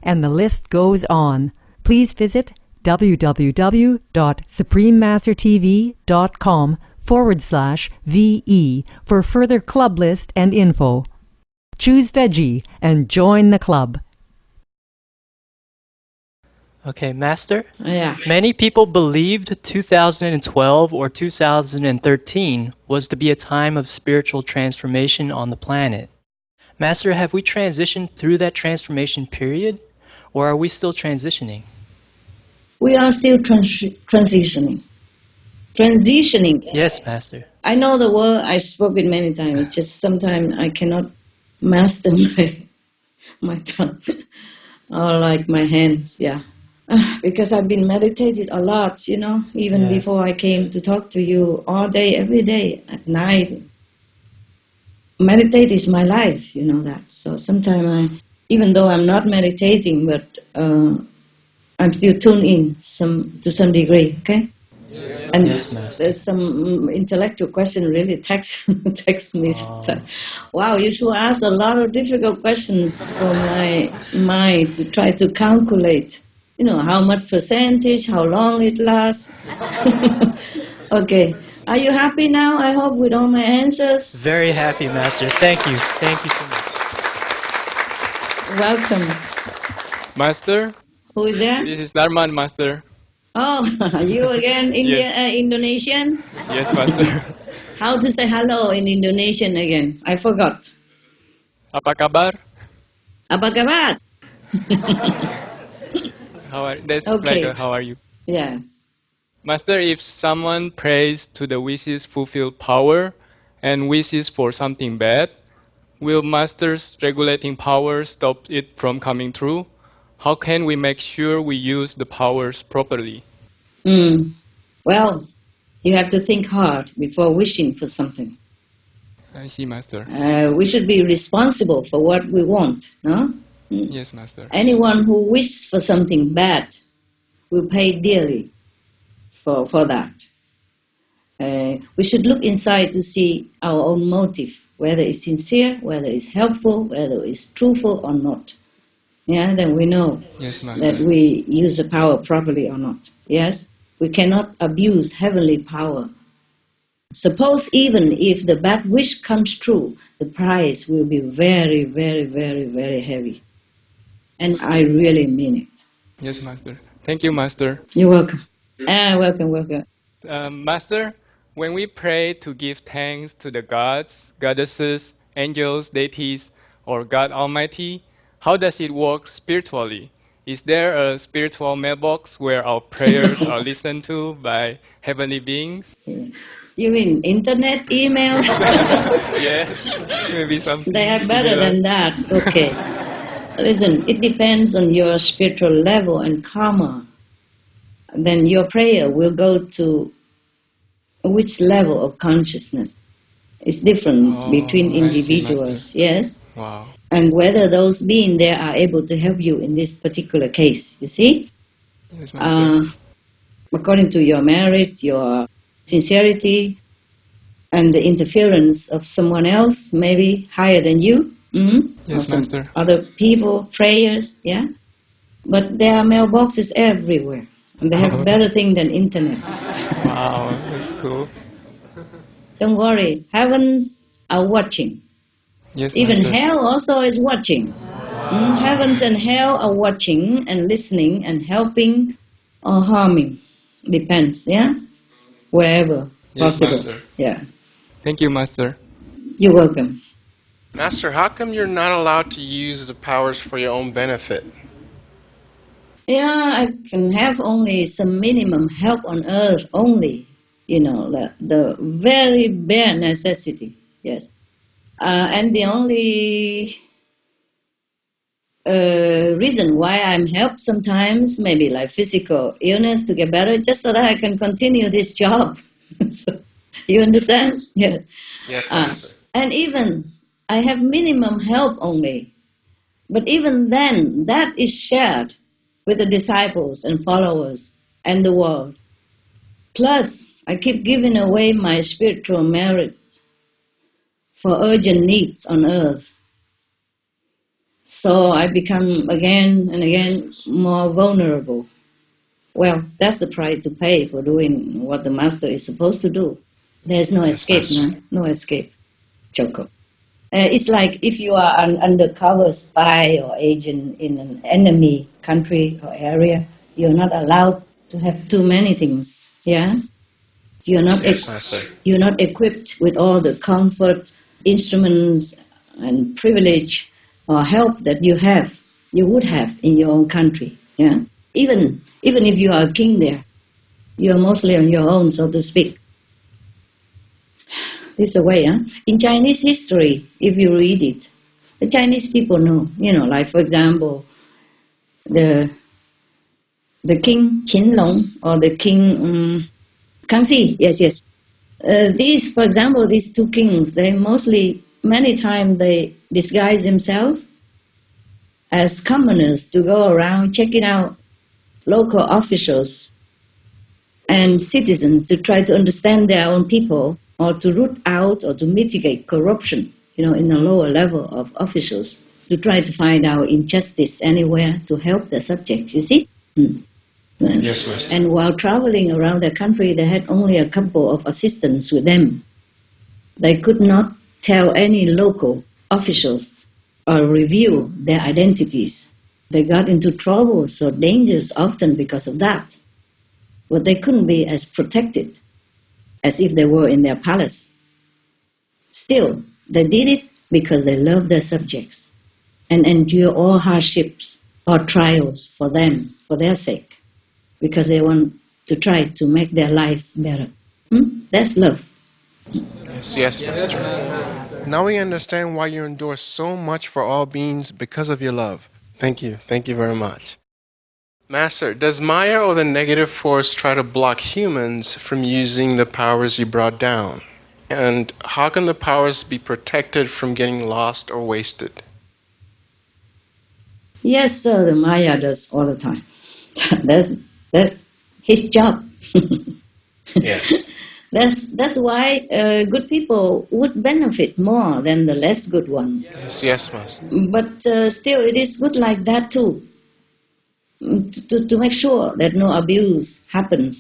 And the list goes on. Please visit www.suprememastertv.com/VE for further club list and info. Choose veggie and join the club. Okay, Master? Yeah. Many people believed 2012 or 2013 was to be a time of spiritual transformation on the planet. Master, have we transitioned through that transformation period, or are we still transitioning? We are still transitioning. Transitioning. Yes, Master. I know the word, I spoke it many times. It's just sometimes I cannot master my tongue or like my hands, yeah. Because I've been meditating a lot, you know, even before I came to talk to you all day, every day, at night. Meditate is my life, you know that. So sometimes even though I'm not meditating, but I'm still tuned in to some degree, okay? Yes. And there's some intellectual question really text me. Wow, you should ask a lot of difficult questions for my mind to try to calculate. You know, how much percentage, how long it lasts. Okay. Are you happy now, I hope, with all my answers? Very happy, Master. Thank you. Thank you so much. Welcome. Master? Who is there? This is Darman, Master. Oh, you again, Yes. Indonesian? Yes, Master. How to say hello in Indonesian again? I forgot. Apa kabar? Apa kabar? That's okay. like how are you? Yeah. Master, if someone prays to the wishes fulfilled power and wishes for something bad, will Master's regulating power stop it from coming true? How can we make sure we use the powers properly? Well, you have to think hard before wishing for something. I see, Master. We should be responsible for what we want, no? Yes, Master. Anyone who wishes for something bad will pay dearly for that. We should look inside to see our own motive, whether it's sincere, whether it's helpful, whether it's truthful or not. Yeah, then we know that we use the power properly or not. Yes, we cannot abuse heavenly power. Suppose even if the bad wish comes true, the price will be very, very, very, very heavy. And I really mean it. Yes, Master. Thank you, Master. You're welcome. Welcome. Master, when we pray to give thanks to the gods, goddesses, angels, deities, or God Almighty, how does it work spiritually? Is there a spiritual mailbox where our prayers are listened to by heavenly beings? You mean internet, email? Yes, maybe something. They are better than that. Okay. Listen, it depends on your spiritual level and karma. Then your prayer will go to which level of consciousness. It's different between individuals, yes? Wow. And whether those beings there are able to help you in this particular case, you see? Yes, Master. According to your merit, your sincerity, and the interference of someone else, maybe higher than you, Yes, Master. other people, prayers, yeah? But there are mailboxes everywhere, and they have a better thing than internet. Wow, that's cool. Don't worry, heavens are watching. Yes, Even Master. hell also is watching. Heavens and hell are watching and listening and helping or harming. Depends, yeah? Wherever Yes, possible. Master. Yeah. Thank you, Master. You're welcome. Master, how come you're not allowed to use the powers for your own benefit? Yeah, I can have only some minimum help on earth only. You know, the very bare necessity, yes. And the only reason why I'm helped sometimes, maybe like physical illness to get better, just so that I can continue this job. You understand? Yeah. Yes, Master. And even I have minimum help only. But even then, that is shared with the disciples and followers and the world. Plus, I keep giving away my spiritual merit for urgent needs on earth. So I become again and again more vulnerable. Well, that's the price to pay for doing what the Master is supposed to do. There's no escape, no escape, Choco. It's like if you are an undercover spy or agent in an enemy country or area, you're not allowed to have too many things, yeah? You're not, you're not equipped with all the comfort, instruments, and privilege or help that you would have in your own country, yeah? Even if you are a king there, you're mostly on your own, so to speak. This is the way, huh? In Chinese history, if you read it, the Chinese people know, you know, like for example, the king Qinlong or the king Kangxi, yes. These, for example, these two kings, they mostly, many times they disguise themselves as commoners to go around checking out local officials and citizens to try to understand their own people, or to root out or to mitigate corruption, you know, in the lower level of officials, to try to find out injustice anywhere to help the subjects, you see? Yes, Master. And while traveling around the country, they had only a couple of assistants with them. They could not tell any local officials or reveal their identities. They got into trouble, so dangers often because of that. But they couldn't be as protected as if they were in their palace. Still, they did it because they loved their subjects and endure all hardships or trials for them, for their sake, because they want to try to make their lives better. That's love. Yes, Master. Now we understand why you endure so much for all beings because of your love. Thank you. Thank you very much. Master, does Maya or the negative force try to block humans from using the powers you brought down? And how can the powers be protected from getting lost or wasted? Yes, sir, the Maya does all the time. That's his job. Yes. That's why good people would benefit more than the less good ones. Yes, Master. But still, it is good like that too. To make sure that no abuse happens.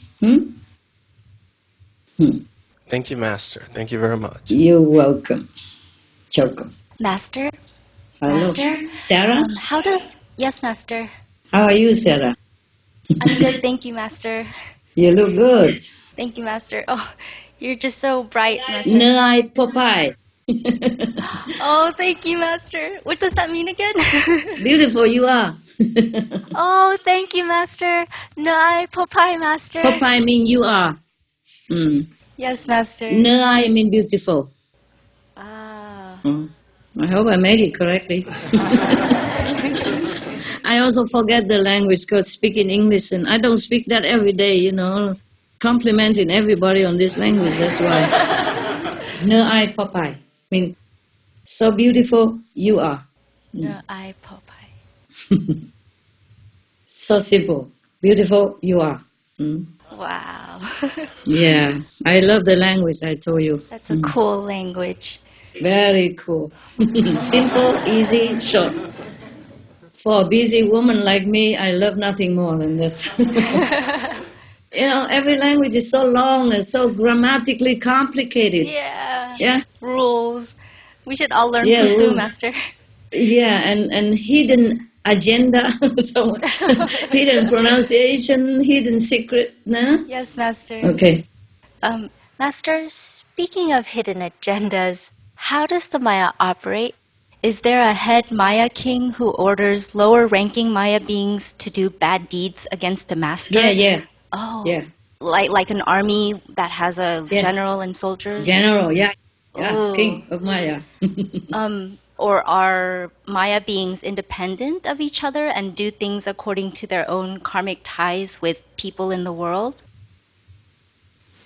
Thank you, Master. Thank you very much. You're welcome. Choco. Master? Hello. Master? Sarah? Yes, Master. How are you, Sarah? I'm good, thank you, Master. You look good. Thank you, Master. Oh, you're just so bright, Master. Nai Popeye. Oh, thank you, Master. What does that mean again? Beautiful you are. Oh, thank you, Master. Nai Popeye, Master. Popeye mean you are. Yes, Master. Nai mean beautiful. Ah. I hope I made it correctly. I also forget the language because speaking English, and I don't speak that every day, you know, complimenting everybody on this language, that's why. No I Popeye. Mean, so beautiful you are. No I Popeye. So simple. Beautiful you are. Wow. Yeah, I love the language I told you. That's a cool language. Very cool. Simple, easy, short. For a busy woman like me, I love nothing more than that. You know, every language is so long and so grammatically complicated. Yeah. Yeah. Rules. We should all learn Yeah, Pusu, rules. Master. Yeah, and hidden agenda, so hidden pronunciation, hidden secret, no? Yes, Master. Okay. Master, speaking of hidden agendas, how does the Maya operate? Is there a head Maya king who orders lower-ranking Maya beings to do bad deeds against a master? Yeah. Oh. Yeah. Like an army that has a general and soldiers? General, yeah. Yeah, Oh. king of Maya. Or are Maya beings independent of each other and do things according to their own karmic ties with people in the world?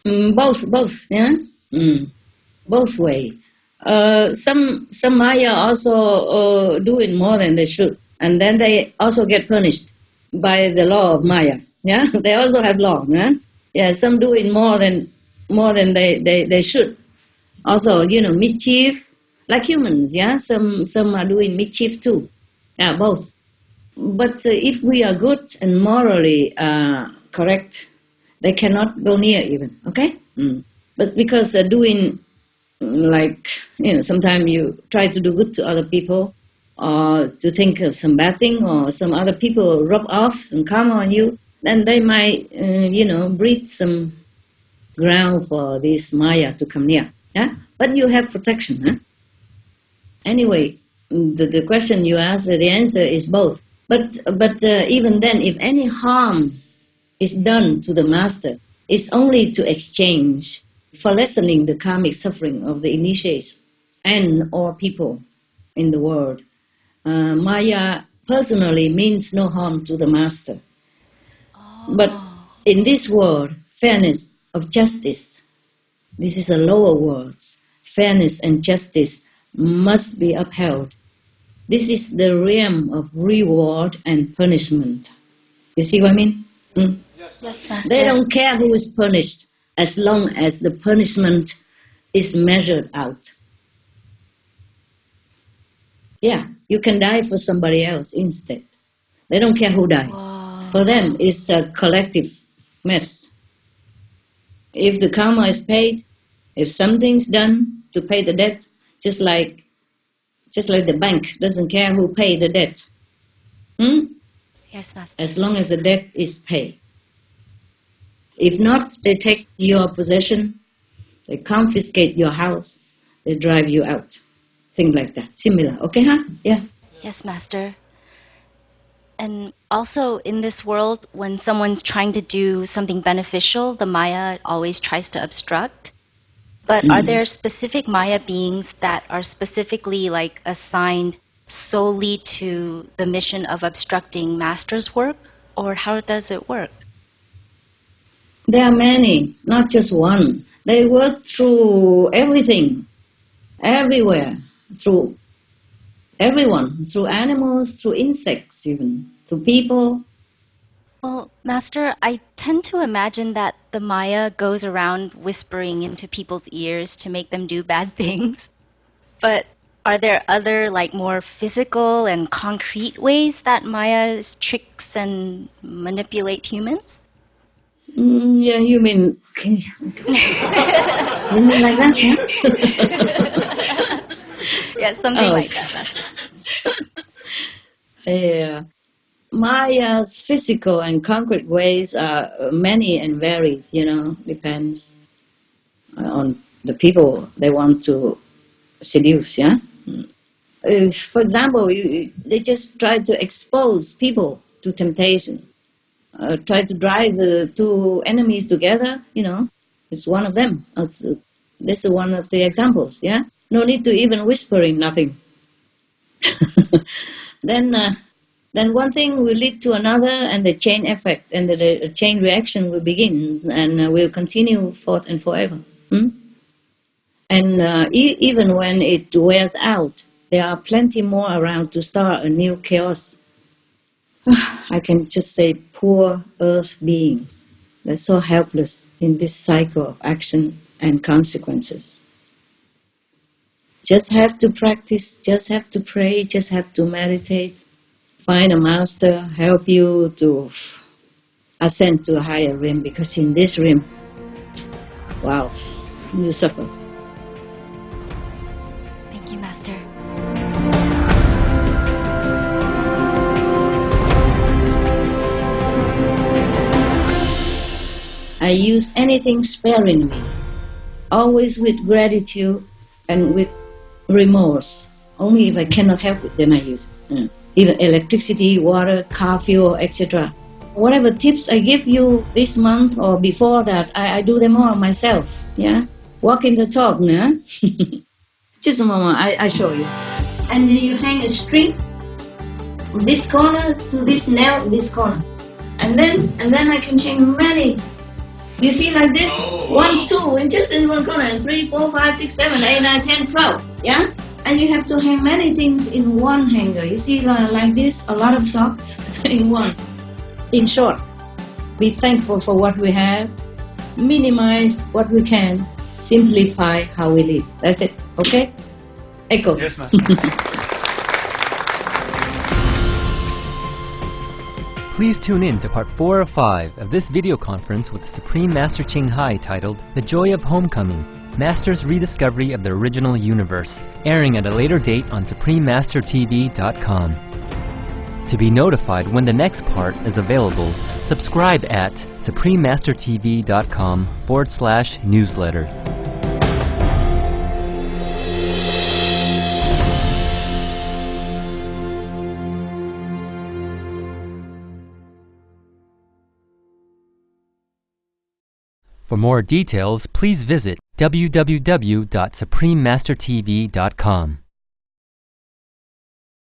Both, yeah. Both way. Some Maya also doing more than they should, and then they also get punished by the law of Maya. Yeah, they also have law. Yeah, yeah. Some doing more than they should. Also, you know, mischief, like humans. Yeah, some are doing mischief too. Yeah, both. But if we are good and morally correct, they cannot go near even. Okay. But because doing like, you know, sometimes you try to do good to other people or to think of some bad thing or some other people rub off some karma on you, then they might, you know, breed some ground for this Maya to come near. Yeah? But you have protection. Huh? Anyway, the question you asked, the answer is both. But even then, if any harm is done to the master, it's only to exchange for lessening the karmic suffering of the initiates and or people in the world. Maya personally means no harm to the master. But in this world, fairness of justice, this is a lower world, fairness and justice must be upheld. This is the realm of reward and punishment. You see what I mean? Yes, Master. They don't care who is punished as long as the punishment is measured out. Yeah, you can die for somebody else instead. They don't care who dies. Wow. For them, it's a collective mess. If the karma is paid, if something's done to pay the debt, just like the bank doesn't care who paid the debt. Yes, Master. As long as the debt is paid. If not, they take your possession, they confiscate your house, they drive you out. Things like that. Similar. Okay, huh? Yeah. Yes, Master. And also in this world, when someone's trying to do something beneficial, the Maya always tries to obstruct. But are there specific Maya beings that are specifically like assigned solely to the mission of obstructing Master's work? Or how does it work? There are many, not just one. They work through everything, everywhere, through everyone, through animals, through insects even, through people. Well, Master, I tend to imagine that the Maya goes around whispering into people's ears to make them do bad things. But are there other, like, more physical and concrete ways that Maya tricks and manipulate humans? Yeah, you mean... you mean like that, yeah? Yeah, something like that, Master. Yeah. Maya's physical and concrete ways are many and varied, you know, depends on the people they want to seduce, yeah? For example, they just try to expose people to temptation, try to drive the two enemies together, you know, it's one of them. This is one of the examples, yeah? No need to even whispering nothing. Then one thing will lead to another, and the chain effect and the chain reaction will begin and will continue forth and forever. And even when it wears out, there are plenty more around to start a new chaos. I can just say poor earth beings. They're so helpless in this cycle of action and consequences. Just have to practice, just have to pray, just have to meditate. Find a master, help you to ascend to a higher realm, because in this realm, wow, you suffer. Thank you, Master. I use anything sparingly, always with gratitude and with remorse. Only if I cannot help it, then I use it. Either electricity, water, car fuel, etc. Whatever tips I give you this month or before that, I do them all myself. Yeah, walking the talk, yeah. Just a moment, I show you. And then you hang a string from this corner to this nail, this corner, and then I can hang many. You see, like this, 1, 2, and just in one corner, and 3, 4, 5, 6, 7, 8, 9, 10, 12. Yeah, and you have to hang many things in one hanger. You see, like this, a lot of socks in one. In short, be thankful for what we have, minimize what we can, simplify how we live. That's it. Okay? Echo. Yes, Master. Please tune in to part 4 of 5 of this video conference with Supreme Master Ching Hai titled The Joy of Homecoming, Master's Rediscovery of the Original Universe, airing at a later date on SupremeMasterTV.com. To be notified when the next part is available, subscribe at SupremeMasterTV.com/newsletter. For more details, please visit www.SupremeMasterTV.com.